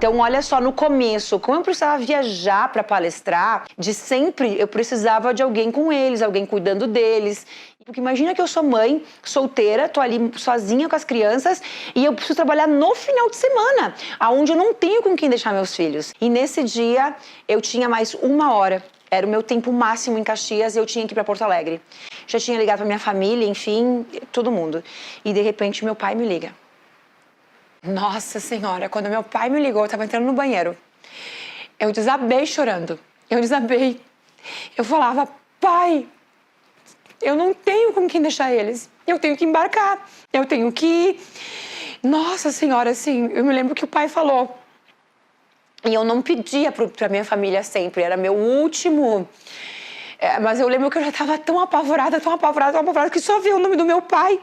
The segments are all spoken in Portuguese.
Então, olha só, no começo, como eu precisava viajar para palestrar, de sempre eu precisava de alguém com eles, alguém cuidando deles. Porque imagina que eu sou mãe, solteira, tô ali sozinha com as crianças e eu preciso trabalhar no final de semana, aonde eu não tenho com quem deixar meus filhos. E nesse dia, eu tinha mais 1 hora. Era o meu tempo máximo em Caxias e eu tinha que ir para Porto Alegre. Já tinha ligado para minha família, enfim, todo mundo. E de repente, meu pai me liga. Nossa Senhora, quando meu pai me ligou, eu tava entrando no banheiro. Eu desabei chorando. Eu desabei. Eu falava, pai, eu não tenho com quem deixar eles. Eu tenho que embarcar. Eu tenho que ir. Nossa Senhora, assim, eu me lembro que o pai falou. E eu não pedia pra minha família sempre. Era meu último. Mas eu lembro que eu já tava tão apavorada, que só vi o nome do meu pai.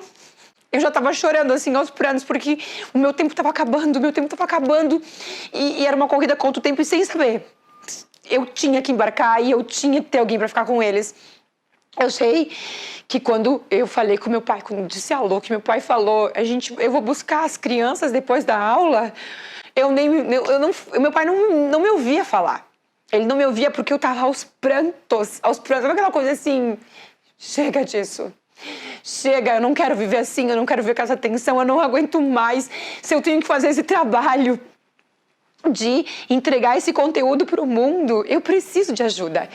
Eu já tava chorando, assim, aos prantos, porque o meu tempo tava acabando, E era uma corrida contra o tempo e sem saber. Eu tinha que embarcar e eu tinha que ter alguém pra ficar com eles. Eu sei que quando eu falei com meu pai, quando eu disse alô, que meu pai falou, eu vou buscar as crianças depois da aula, meu pai não me ouvia falar. Ele não me ouvia porque eu tava aos prantos. Sabe aquela coisa assim, chega disso. Chega, eu não quero viver assim, eu não quero viver com essa tensão, eu não aguento mais. Se eu tenho que fazer esse trabalho de entregar esse conteúdo pro mundo, eu preciso de ajuda.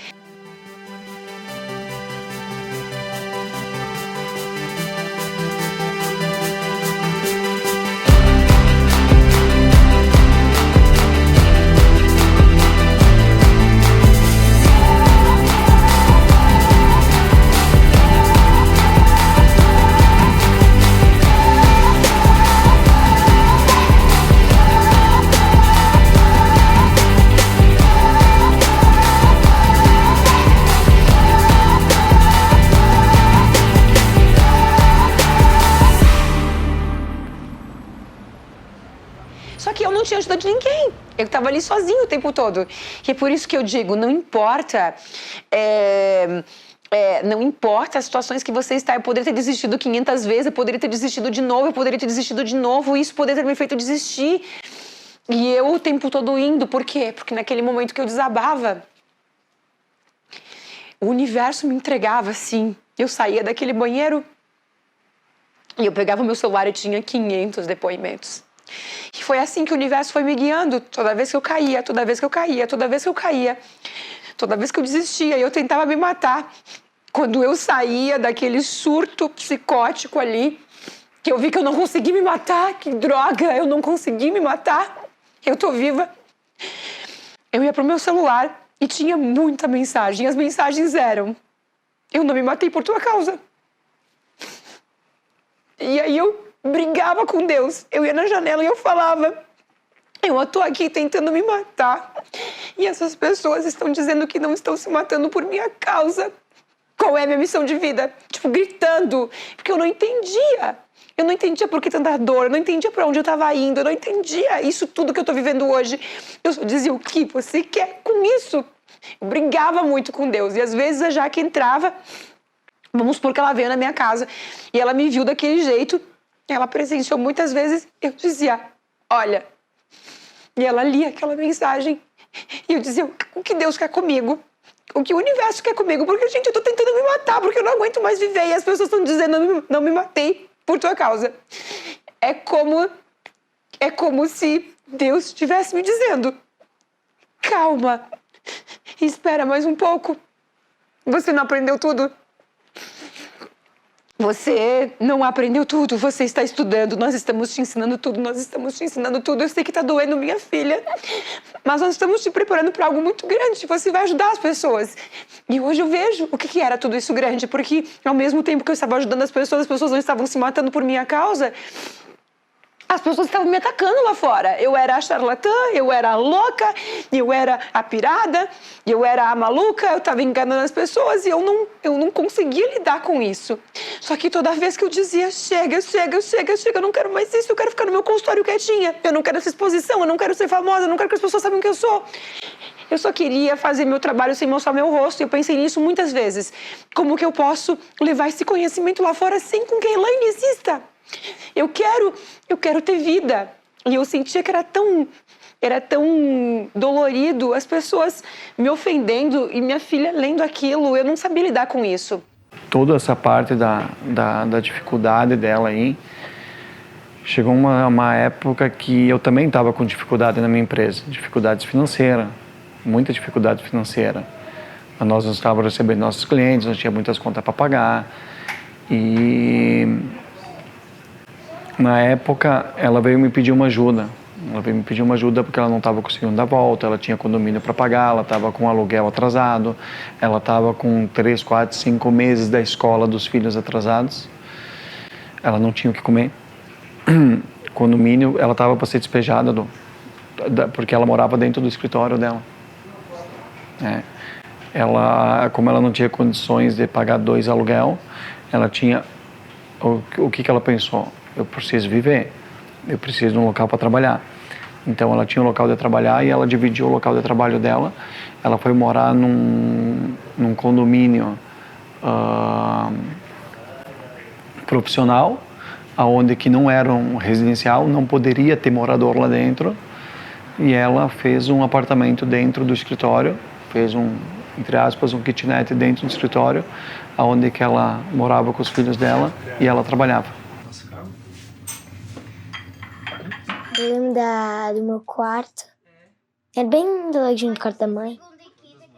Só que eu não tinha ajuda de ninguém. Eu estava ali sozinho o tempo todo. E é por isso que eu digo, não importa... não importa as situações que você está. Eu poderia ter desistido 500 vezes, eu poderia ter desistido de novo, e isso poderia ter me feito desistir. E eu o tempo todo indo. Por quê? Porque naquele momento que eu desabava, o universo me entregava assim. Eu saía daquele banheiro e eu pegava o meu celular e tinha 500 depoimentos. E foi assim que o universo foi me guiando. Toda vez que eu caía, toda vez que eu desistia e eu tentava me matar. Quando eu saía daquele surto psicótico ali, que eu vi que eu não consegui me matar, que droga, eu não consegui me matar, eu tô viva. Eu ia pro meu celular e tinha muita mensagem. As mensagens eram: eu não me matei por tua causa. E aí eu brigava com Deus. Eu ia na janela e eu falava: eu tô aqui tentando me matar. E essas pessoas estão dizendo que não estão se matando por minha causa. Qual é a minha missão de vida? Tipo, gritando. Porque eu não entendia. Eu não entendia por que tanta dor. Eu não entendia pra onde eu tava indo. Eu não entendia isso tudo que eu tô vivendo hoje. Eu só dizia: o que você quer com isso? Eu brigava muito com Deus. E às vezes a Jaque entrava, vamos supor que ela veio na minha casa e ela me viu daquele jeito. Ela presenciou muitas vezes. Eu dizia: olha. E ela lia aquela mensagem. E eu dizia: o que Deus quer comigo? O que o universo quer comigo? Porque, gente, eu tô tentando me matar, porque eu não aguento mais viver. E as pessoas estão dizendo: não me matei por tua causa. É como se Deus estivesse me dizendo: calma, espera mais um pouco. Você não aprendeu tudo? Você não aprendeu tudo, você está estudando, nós estamos te ensinando tudo, Eu sei que está doendo, minha filha, mas nós estamos te preparando para algo muito grande, você vai ajudar as pessoas. E hoje eu vejo o que era tudo isso grande, porque ao mesmo tempo que eu estava ajudando as pessoas não estavam se matando por minha causa. As pessoas estavam me atacando lá fora. Eu era a charlatã, eu era a louca, eu era a pirada, eu era a maluca, eu estava enganando as pessoas e eu não conseguia lidar com isso. Só que toda vez que eu dizia: chega, eu não quero mais isso, eu quero ficar no meu consultório quietinha, eu não quero essa exposição, eu não quero ser famosa, eu não quero que as pessoas saibam quem eu sou. Eu só queria fazer meu trabalho sem mostrar meu rosto. E eu pensei nisso muitas vezes. Como que eu posso levar esse conhecimento lá fora sem com que a Elaine exista? Eu quero ter vida. E eu sentia que era tão era tão dolorido, as pessoas me ofendendo e minha filha lendo aquilo, eu não sabia lidar com isso. Toda essa parte da dificuldade dela aí, chegou uma época que eu também estava com dificuldade na minha empresa, dificuldades financeiras, muita dificuldade financeira. Nós não estávamos recebendo nossos clientes, nós tínhamos muitas contas para pagar. E na época ela veio me pedir uma ajuda. Ela veio me pedir uma ajuda porque ela não estava conseguindo dar volta, ela tinha condomínio para pagar, ela estava com aluguel atrasado, ela estava com 3, 4, 5 meses da escola dos filhos atrasados. Ela não tinha o que comer. Condomínio, ela estava para ser despejada porque ela morava dentro do escritório dela. Como ela não tinha condições de pagar 2 aluguel, ela tinha o que ela pensou? Eu preciso viver, eu preciso de um local para trabalhar. Então ela tinha um local de trabalhar e ela dividiu o local de trabalho dela. Ela foi morar num condomínio profissional, aonde que não era um residencial, não poderia ter morador lá dentro. E ela fez um apartamento dentro do escritório, fez entre aspas, um kitnet dentro do escritório, aonde que ela morava com os filhos dela e ela trabalhava. Eu lembro do meu quarto, era bem do ladinho do quarto da mãe,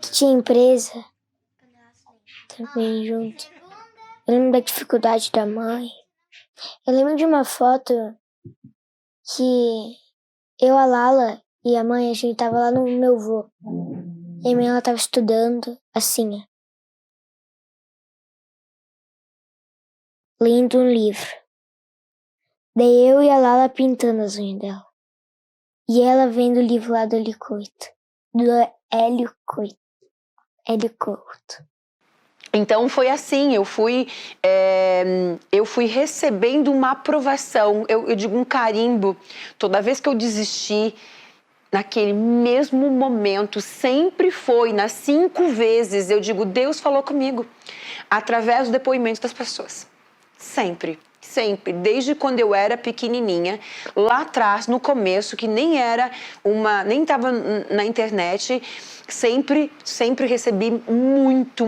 que tinha empresa também junto. Eu lembro da dificuldade da mãe. Eu lembro de uma foto que eu, a Lala e a mãe, a gente tava lá no meu avô. E a mãe, ela tava estudando, assim, ó, lendo um livro. Daí eu e a Lala pintando as unhas dela. E ela vendo o livro lá do Hélio Couto. Do Hélio Couto. Então foi assim, eu fui recebendo uma aprovação, eu digo um carimbo. Toda vez que eu desisti, naquele mesmo momento, sempre foi, nas 5 vezes, eu digo, Deus falou comigo, através do depoimento das pessoas. Sempre, sempre, desde quando eu era pequenininha, lá atrás, no começo, que nem estava na internet, sempre recebi muito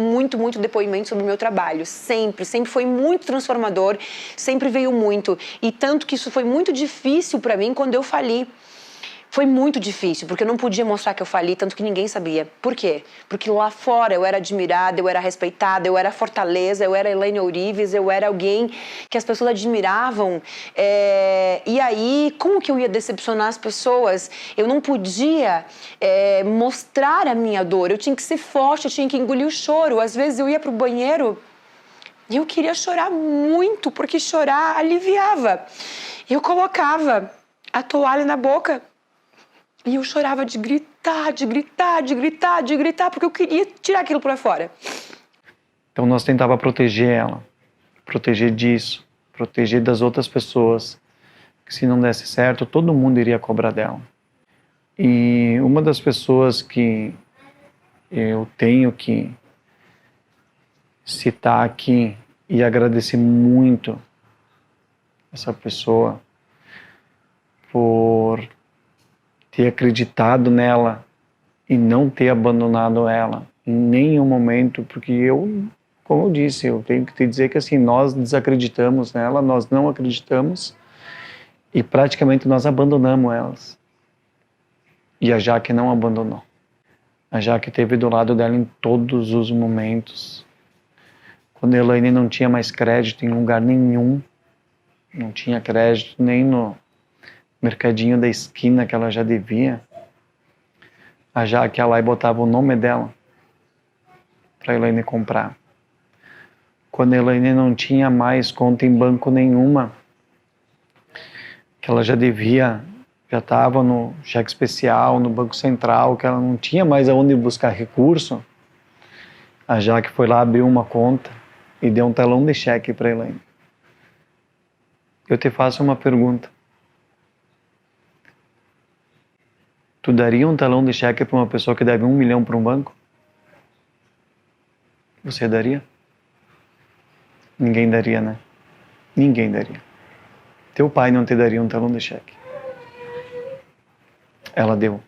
depoimento sobre o meu trabalho, sempre foi muito transformador, sempre veio muito, e tanto que isso foi muito difícil para mim quando eu fali. Foi muito difícil, porque eu não podia mostrar que eu fali, tanto que ninguém sabia. Por quê? Porque lá fora eu era admirada, eu era respeitada, eu era Fortaleza, eu era Elaine Ourives, eu era alguém que as pessoas admiravam. E aí, como que eu ia decepcionar as pessoas? Eu não podia mostrar a minha dor, eu tinha que ser forte, eu tinha que engolir o choro. Às vezes eu ia pro banheiro e eu queria chorar muito, porque chorar aliviava. Eu colocava a toalha na boca e eu chorava de gritar, porque eu queria tirar aquilo para fora. Então nós tentava proteger ela, proteger disso, proteger das outras pessoas, que se não desse certo, todo mundo iria cobrar dela. E uma das pessoas que eu tenho que citar aqui e agradecer muito essa pessoa por ter acreditado nela e não ter abandonado ela em nenhum momento, porque como eu disse, eu tenho que te dizer que assim, nós desacreditamos nela, nós não acreditamos e praticamente nós abandonamos elas. E a Jaque não abandonou. A Jaque esteve do lado dela em todos os momentos. Quando a Elaine não tinha mais crédito em lugar nenhum, não tinha crédito nem no mercadinho da esquina que ela já devia, a Jaque ia lá e botava o nome dela para a Elaine comprar. Quando a Elaine não tinha mais conta em banco nenhuma, que ela já devia, já estava no cheque especial, no Banco Central, que ela não tinha mais aonde buscar recurso, a Jaque foi lá, abriu uma conta e deu um talão de cheque para a Elaine. Eu te faço uma pergunta. Tu daria um talão de cheque para uma pessoa que deve 1 milhão para um banco? Você daria? Ninguém daria, né? Ninguém daria. Teu pai não te daria um talão de cheque. ela deu.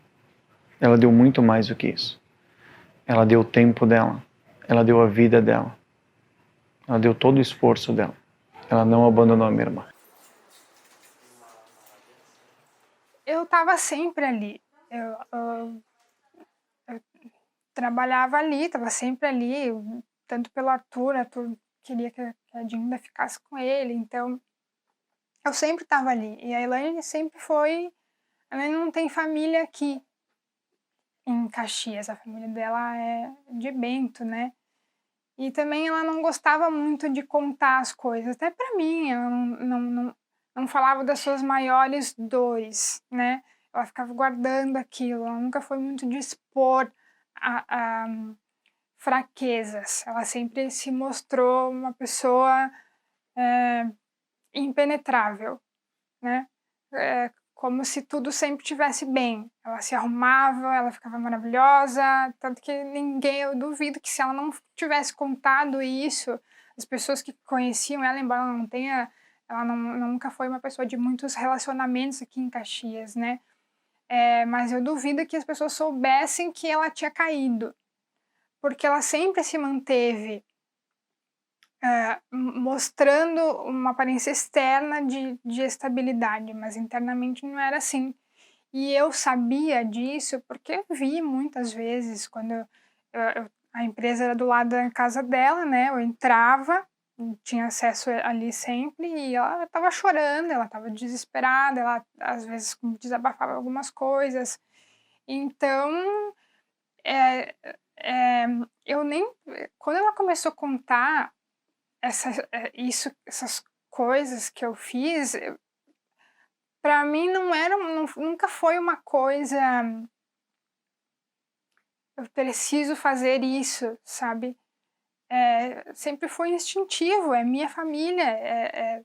Ela deu muito mais do que isso. Ela deu o tempo dela. Ela deu a vida dela. Ela deu todo o esforço dela. Ela não abandonou a minha irmã. Eu estava sempre ali. Eu trabalhava ali, estava sempre ali, tanto pelo Arthur queria que a Dinda ficasse com ele, então eu sempre estava ali. E a Elaine sempre foi. A Elaine não tem família aqui em Caxias, a família dela é de Bento, né? E também ela não gostava muito de contar as coisas, até para mim, ela não falava das suas maiores dores, né? Ela ficava guardando aquilo, ela nunca foi muito de expor a fraquezas. Ela sempre se mostrou uma pessoa impenetrável, né? Como se tudo sempre estivesse bem. Ela se arrumava, ela ficava maravilhosa, tanto que eu duvido que se ela não tivesse contado isso, as pessoas que conheciam ela, embora ela não tenha, ela nunca foi uma pessoa de muitos relacionamentos aqui em Caxias, né? Mas eu duvido que as pessoas soubessem que ela tinha caído, porque ela sempre se manteve mostrando uma aparência externa de estabilidade, mas internamente não era assim. E eu sabia disso porque eu vi muitas vezes, quando a empresa era do lado da casa dela, né? Eu entrava, tinha acesso ali sempre, e ela estava chorando, ela estava desesperada, ela às vezes desabafava algumas coisas. Então, eu nem... Quando ela começou a contar essas coisas que eu fiz, para mim nunca foi uma coisa, eu preciso fazer isso, sabe? Sempre foi instintivo, é minha família,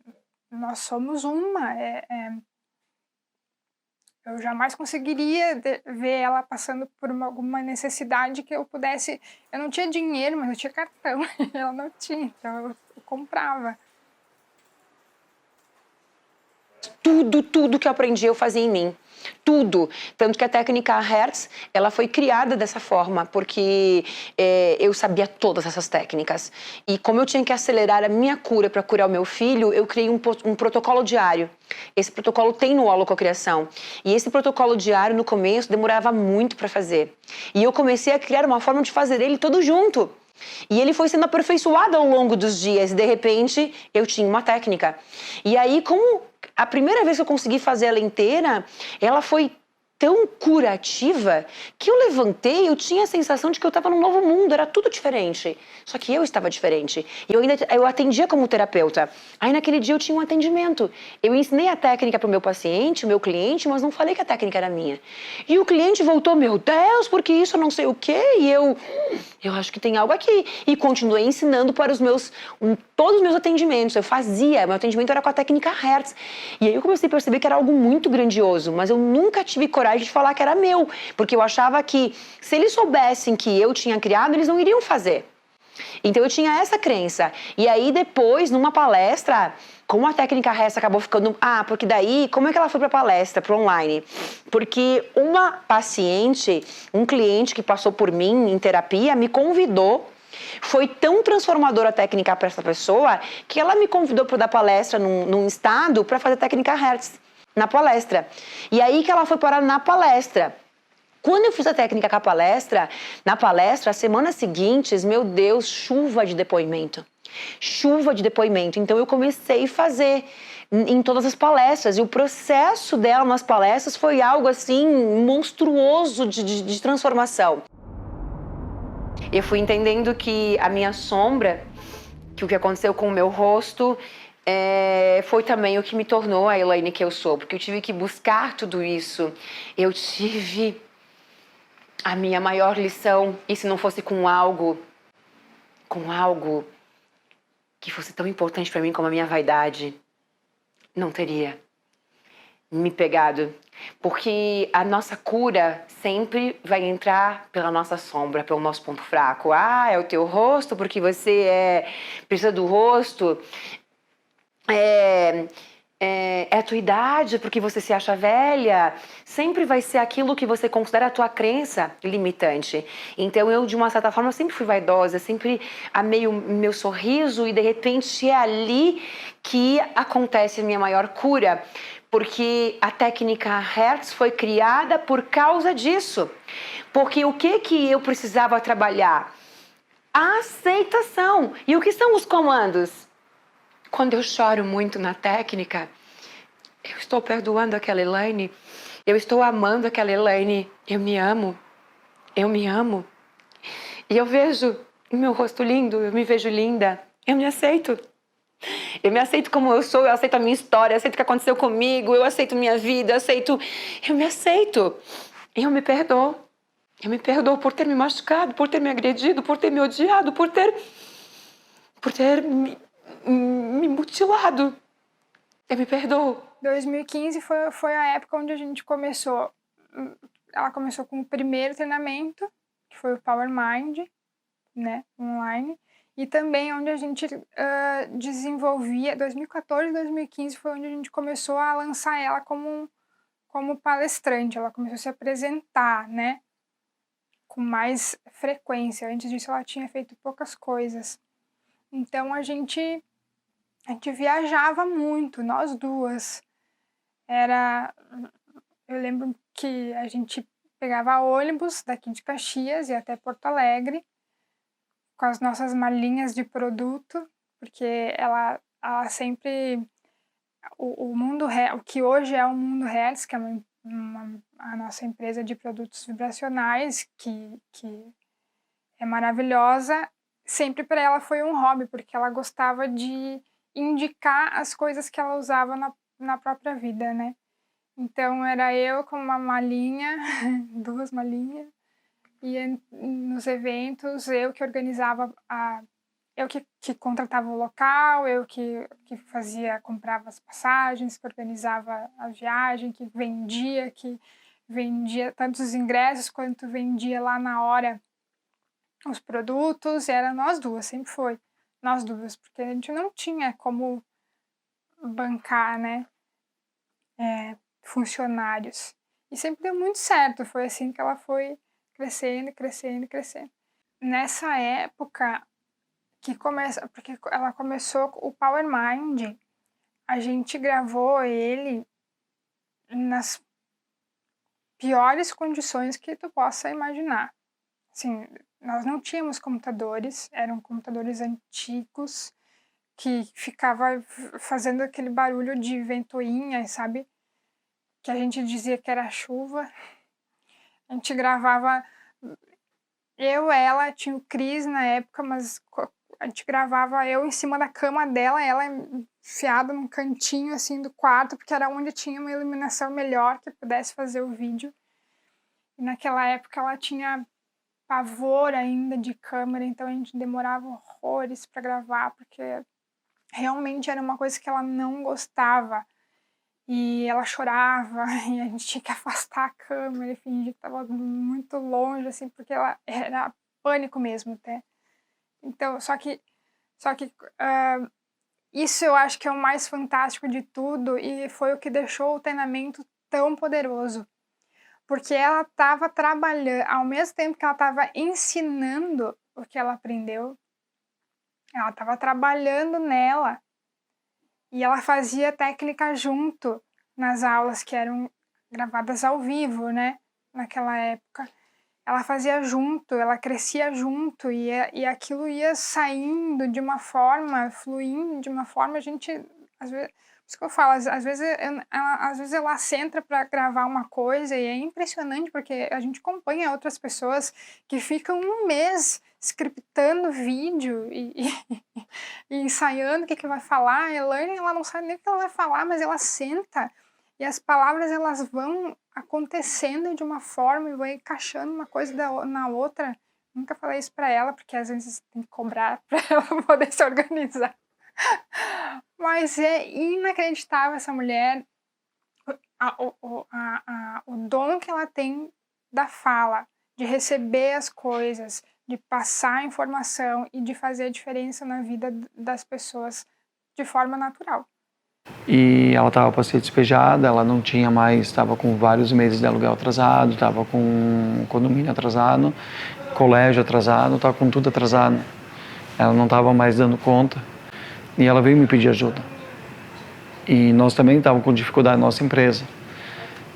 nós somos uma, eu jamais conseguiria ver ela passando por alguma necessidade que eu pudesse. Eu não tinha dinheiro, mas eu tinha cartão, ela não tinha, então eu comprava. Tudo que eu aprendi eu fazia em mim. Tudo. Tanto que a técnica Hertz, ela foi criada dessa forma, porque eu sabia todas essas técnicas. E como eu tinha que acelerar a minha cura para curar o meu filho, eu criei um protocolo diário. Esse protocolo tem no Holococriação. E esse protocolo diário, no começo, demorava muito para fazer. E eu comecei a criar uma forma de fazer ele todo junto. E ele foi sendo aperfeiçoado ao longo dos dias. E de repente, eu tinha uma técnica. E aí, como a primeira vez que eu consegui fazer ela inteira, ela foi tão curativa que eu levantei, eu tinha a sensação de que eu estava num novo mundo, era tudo diferente. Só que eu estava diferente. E eu atendia como terapeuta. Aí naquele dia eu tinha um atendimento. Eu ensinei a técnica para o meu paciente, o meu cliente, mas não falei que a técnica era minha. E o cliente voltou, meu Deus, porque isso eu não sei o quê? E eu acho que tem algo aqui. E continuei ensinando para todos os meus atendimentos. Eu fazia, meu atendimento era com a técnica Hertz. E aí eu comecei a perceber que era algo muito grandioso, mas eu nunca tive coragem de falar que era meu, porque eu achava que se eles soubessem que eu tinha criado, eles não iriam fazer. Então eu tinha essa crença. E aí depois, numa palestra, como a técnica Hertz acabou ficando... porque daí, como é que ela foi para palestra, para online? Porque uma paciente, um cliente que passou por mim em terapia, me convidou. Foi tão transformadora a técnica para essa pessoa que ela me convidou para dar palestra num estado para fazer técnica Hertz na palestra. E aí que ela foi parar na palestra. Quando eu fiz a técnica com a palestra, na palestra, as semanas seguintes, meu Deus, chuva de depoimento. Chuva de depoimento. Então eu comecei a fazer em todas as palestras. E o processo dela nas palestras foi algo assim monstruoso de transformação. Eu fui entendendo que a minha sombra, que o que aconteceu com o meu rosto, foi também o que me tornou a Elaine que eu sou. Porque eu tive que buscar tudo isso. Eu tive a minha maior lição. E se não fosse com algo que fosse tão importante para mim como a minha vaidade, não teria me pegado. Porque a nossa cura sempre vai entrar pela nossa sombra, pelo nosso ponto fraco. É o teu rosto, porque você precisa do rosto. É tua idade, porque você se acha velha, sempre vai ser aquilo que você considera a tua crença limitante. Então eu, de uma certa forma, sempre fui vaidosa, sempre amei o meu sorriso e de repente é ali que acontece a minha maior cura, porque a técnica Hertz foi criada por causa disso. Porque o que eu precisava trabalhar? A aceitação. E o que são os comandos? Quando eu choro muito na técnica, eu estou perdoando aquela Elaine, eu estou amando aquela Elaine, eu me amo, eu me amo. E eu vejo o meu rosto lindo, eu me vejo linda, eu me aceito. Eu me aceito como eu sou, eu aceito a minha história, eu aceito o que aconteceu comigo, eu aceito minha vida, eu me aceito. E eu me perdoo. Eu me perdoo por ter me machucado, por ter me agredido, por ter me odiado, por ter me mutilado. Eu me perdoo. 2015 foi a época onde a gente começou. Ela começou com o primeiro treinamento, que foi o Power Mind, né, online. E também onde a gente desenvolvia, 2014 e 2015 foi onde a gente começou a lançar ela como palestrante. Ela começou a se apresentar, né, com mais frequência. Antes disso ela tinha feito poucas coisas. Então a gente viajava muito, nós duas. Eu lembro que a gente pegava ônibus daqui de Caxias e até Porto Alegre, com as nossas malinhas de produto, porque ela sempre... O mundo, o que hoje é o Mundo Hertz, que é a nossa empresa de produtos vibracionais, que é maravilhosa, sempre para ela foi um hobby, porque ela gostava de indicar as coisas que ela usava na própria vida, né? Então era eu com uma malinha, 2 malinhas, e nos eventos eu que organizava eu que contratava o local, eu que comprava as passagens, que organizava a viagem, que vendia tanto os ingressos quanto vendia lá na hora os produtos. Era nós duas, sempre foi nós duas, porque a gente não tinha como bancar, né, funcionários. E sempre deu muito certo, foi assim que ela foi crescendo, crescendo, crescendo. Nessa época porque ela começou o Power Mind, a gente gravou ele nas piores condições que tu possa imaginar. Assim, nós não tínhamos computadores, eram computadores antigos que ficava fazendo aquele barulho de ventoinha, sabe? Que a gente dizia que era chuva. A gente gravava, ela, tinha o Cris na época, mas a gente gravava eu em cima da cama dela, ela enfiada num cantinho assim do quarto, porque era onde tinha uma iluminação melhor que pudesse fazer o vídeo. E naquela época ela tinha pavor ainda de câmera, então a gente demorava horrores para gravar, porque realmente era uma coisa que ela não gostava. E ela chorava, e a gente tinha que afastar a câmera e fingir que estava muito longe, assim, porque ela era pânico mesmo, até. Então, só que isso eu acho que é o mais fantástico de tudo e foi o que deixou o treinamento tão poderoso. Porque ela estava trabalhando, ao mesmo tempo que ela estava ensinando o que ela aprendeu, ela estava trabalhando nela. E ela fazia técnica junto nas aulas que eram gravadas ao vivo, né? Naquela época. Ela fazia junto, ela crescia junto e aquilo ia saindo de uma forma, fluindo de uma forma, a gente, às vezes, por isso que eu falo, às vezes ela senta para gravar uma coisa e é impressionante porque a gente acompanha outras pessoas que ficam um mês scriptando vídeo e ensaiando o que vai falar. A Elaine, ela não sabe nem o que ela vai falar, mas ela senta e as palavras elas vão acontecendo de uma forma e vão encaixando uma coisa na outra. Nunca falei isso para ela, porque às vezes tem que cobrar para ela poder se organizar. Mas é inacreditável essa mulher, o dom que ela tem da fala, de receber as coisas, de passar a informação e de fazer a diferença na vida das pessoas de forma natural. E ela estava para ser despejada, ela não tinha mais, estava com vários meses de aluguel atrasado, estava com condomínio atrasado, colégio atrasado, estava com tudo atrasado. Ela não estava mais dando conta e ela veio me pedir ajuda. E nós também estávamos com dificuldade na nossa empresa.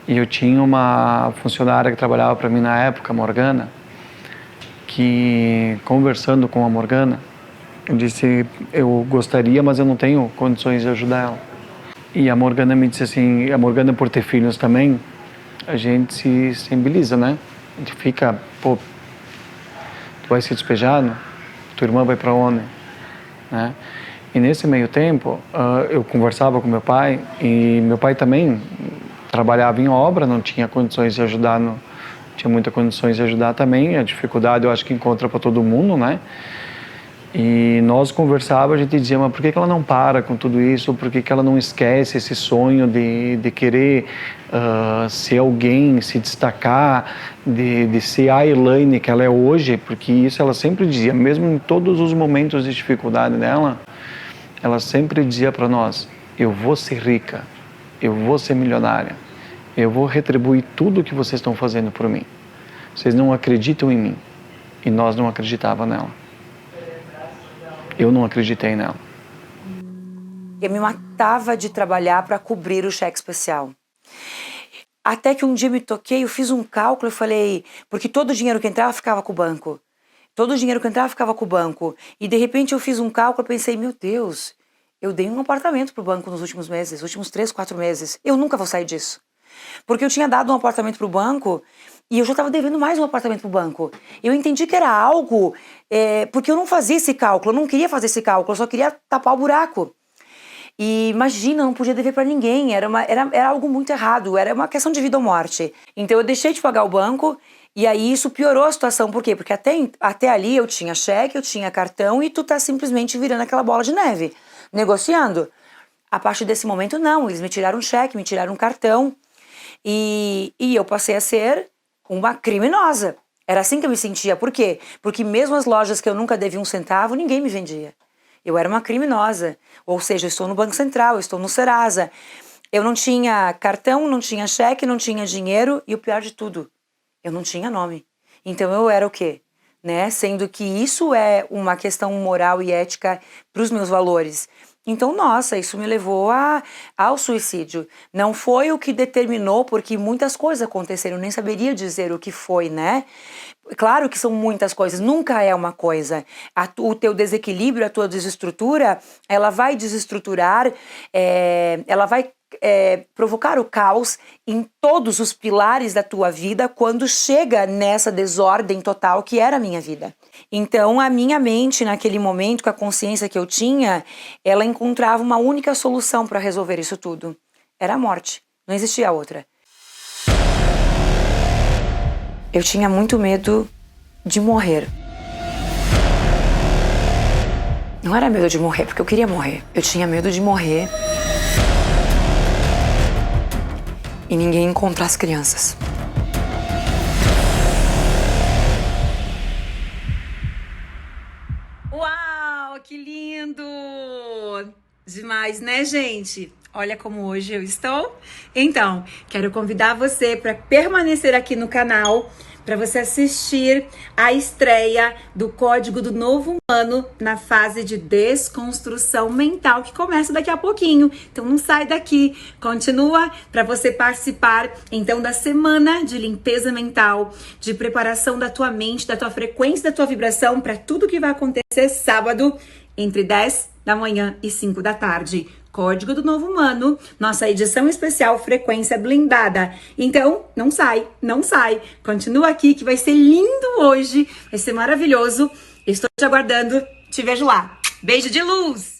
E eu tinha uma funcionária que trabalhava para mim na época, a Morgana, que, conversando com a Morgana, eu disse, eu gostaria, mas eu não tenho condições de ajudar ela. E a Morgana me disse assim, a Morgana por ter filhos também, a gente se sensibiliza, né? A gente fica, pô, tu vai ser despejado, tua irmã vai para onde? Né? E nesse meio tempo, eu conversava com meu pai, e meu pai também trabalhava em obra, não tinha condições de ajudar, não tinha muitas condições de ajudar também, a dificuldade eu acho que encontra para todo mundo, né? E nós conversávamos, a gente dizia, mas por que ela não para com tudo isso? Por que ela não esquece esse sonho de querer ser alguém, se destacar, de ser a Elaine que ela é hoje? Porque isso ela sempre dizia, mesmo em todos os momentos de dificuldade dela, ela sempre dizia para nós, eu vou ser rica, eu vou ser milionária, eu vou retribuir tudo o que vocês estão fazendo por mim. Vocês não acreditam em mim. E nós não acreditávamos nela. Eu não acreditei nela. Eu me matava de trabalhar para cobrir o cheque especial. Até que um dia me toquei, eu fiz um cálculo e falei... Porque todo o dinheiro que entrava ficava com o banco. Todo o dinheiro que entrava ficava com o banco. E de repente eu fiz um cálculo e pensei, meu Deus, eu dei um apartamento pro banco nos últimos meses, últimos 3, 4 meses. Eu nunca vou sair disso. Porque eu tinha dado um apartamento pro banco e eu já estava devendo mais um apartamento pro banco. Eu entendi que era algo... porque eu não fazia esse cálculo, eu não queria fazer esse cálculo, eu só queria tapar o buraco. E imagina, eu não podia dever para ninguém, era algo muito errado, era uma questão de vida ou morte. Então eu deixei de pagar o banco e aí isso piorou a situação. Por quê? Porque até ali eu tinha cheque, eu tinha cartão e tu tá simplesmente virando aquela bola de neve, negociando. A partir desse momento não, eles me tiraram um cheque, me tiraram um cartão e eu passei a ser uma criminosa. Era assim que eu me sentia. Por quê? Porque mesmo as lojas que eu nunca devia um centavo, ninguém me vendia. Eu era uma criminosa. Ou seja, eu estou no Banco Central, eu estou no Serasa. Eu não tinha cartão, não tinha cheque, não tinha dinheiro e o pior de tudo, eu não tinha nome. Então eu era o quê? Né? Sendo que isso é uma questão moral e ética para os meus valores. Então, nossa, isso me levou ao suicídio. Não foi o que determinou, porque muitas coisas aconteceram, eu nem saberia dizer o que foi, né? Claro que são muitas coisas, nunca é uma coisa. O teu desequilíbrio, a tua desestrutura, ela vai desestruturar, ela vai provocar o caos em todos os pilares da tua vida quando chega nessa desordem total que era a minha vida. Então a minha mente naquele momento, com a consciência que eu tinha, ela encontrava uma única solução para resolver isso tudo. Era a morte, não existia outra. Eu tinha muito medo de morrer. Não era medo de morrer, porque eu queria morrer. Eu tinha medo de morrer e ninguém encontrar as crianças. Uau, que lindo! Demais, né, gente? Olha como hoje eu estou. Então, quero convidar você para permanecer aqui no canal, para você assistir a estreia do Código do Novo Humano na fase de desconstrução mental, que começa daqui a pouquinho. Então não sai daqui, continua para você participar então da semana de limpeza mental, de preparação da tua mente, da tua frequência, da tua vibração para tudo que vai acontecer sábado entre 10 da manhã e 5 da tarde. Código do Novo Humano, nossa edição especial Frequência Blindada. Então, não sai, não sai. Continua aqui que vai ser lindo hoje, vai ser maravilhoso. Estou te aguardando, te vejo lá. Beijo de luz!